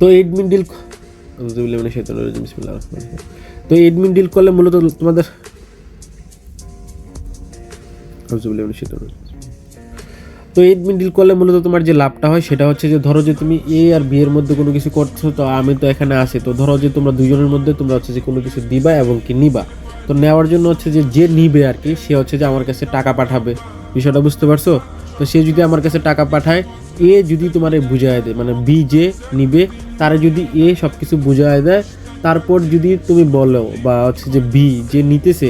তো admin deal তো admin deal করলে মূলত তোমাদের তো এডমিন ডিল করলে মূলত তোমার যে লাভটা হয় সেটা হচ্ছে যে ধরো যে তুমি এ আর বি এর মধ্যে কোনো কিছু করছো, তো আমি তো এখানে আছি, তো ধরো যে তোমরা দুজনের মধ্যে তোমরা হচ্ছে যে কোনো কিছু দিবা এবং কি নিবা। তো নেওয়ার জন্য হচ্ছে যে নিবে আর কি, সে হচ্ছে যে আমার কাছে টাকা পাঠাবে। বিষয়টা বুঝতে পারছো? তো সে যদি আমার কাছে টাকা পাঠায়, এ যদি তোমার বুঝায় দেয়, মানে বি যে নিবে তারা যদি এ সব কিছু বুঝায় দেয়, তারপর যদি তুমি বলো বা হচ্ছে যে বি যে নিতেছে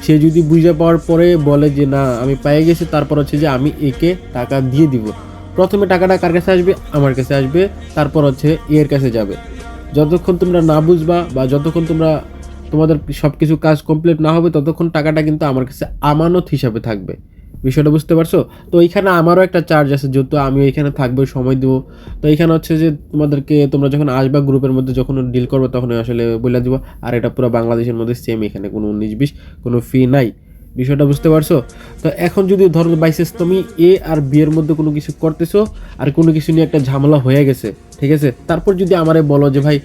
সে যদি বুঝে পাওয়ার পরে বলে যে না আমি পেয়ে গেছি, তারপর হচ্ছে যে আমি একে টাকা দিয়ে দিব। প্রথমে টাকাটা কার কাছে আসবে? আমার কাছে আসবে, তারপর হচ্ছে এর কাছে যাবে। যতক্ষণ তোমরা না বুঝবা বা যতক্ষণ তোমাদের সব কিছু কাজ কমপ্লিট না হবে, ততক্ষণ টাকাটা কিন্তু আমার কাছে আমানত হিসাবে থাকবে। বিষয়টা বুঝতে পারছো? তো এইখানে আমারও একটা চার্জ আছে, যেহেতু আমি এখানে থাকবো, সময় দেবো। তো এইখানে হচ্ছে যে তোমরা যখন আসবা গ্রুপের মধ্যে যখন ডিল করবে, তখন আসলে বলে দিব। আর এটা পুরো বাংলাদেশের মধ্যে সেম, এখানে কোনো 19-20 কোনো ফি নাই। বিষয়টা বুঝতে পারছো? তো এখন যদি ধরো বাইসেস তুমি এ আর বি এর মধ্যে কোনো কিছু করতেছো, আর কোনো কিছু নিয়ে একটা ঝামেলা হয়ে গেছে, ঠিক আছে, তারপর যদি আমারে বলো যে ভাই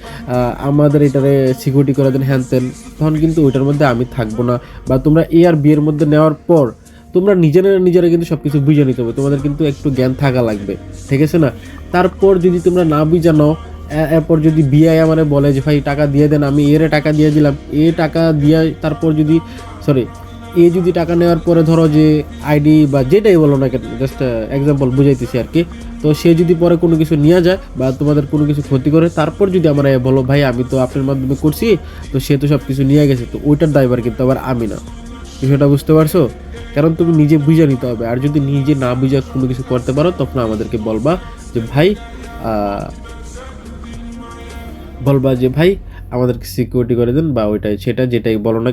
আমাদের এটারে সিকিউরিটি করে দেন হ্যান তেন, তখন কিন্তু ওইটার মধ্যে আমি থাকবো না। বা তোমরা এ আর বি এর মধ্যে নেওয়ার পর তোমরা নিজেরা কিন্তু সব কিছু বুঝে নিতে হবে, তোমাদের কিন্তু একটু জ্ঞান থাকা লাগবে, ঠিক আছে না? তারপর যদি তোমরা না বুঝে নাও, এরপর যদি বিআই আমারে বলে যে ভাই টাকা দিয়ে দেন, আমি এর টাকা দিয়ে দিলাম, এ টাকা দিয়ে তারপর যদি এ যদি টাকা নেওয়ার পরে ধরো যে আইডি বা যেটাই বলো না কেন, জাস্ট এক্সাম্পল বুঝাইতেছি আর কি, তো সে যদি পরে কোনো কিছু নিয়ে যায় বা তোমাদের কোনো কিছু ক্ষতি করে, তারপর যদি আমরা বলো ভাই আমি তো আপনার মাধ্যমে করছি, তো সে তো সব কিছু নিয়ে গেছে, তো ওইটার দায়ভার কিন্তু আবার আমি না। বিষয়টা বুঝতে পারছো? কারণ তুমি নিজে বুঝে নিতে হবে, আর যদি নিজে না বুঝে কোনো কিছু করতে পারো, তখন আমাদেরকে যে ভাই বলবা যে ভাই আমাদেরকে সিকিউরিটি করে দেন, বা ওইটাই সেটা যেটাই বলো না।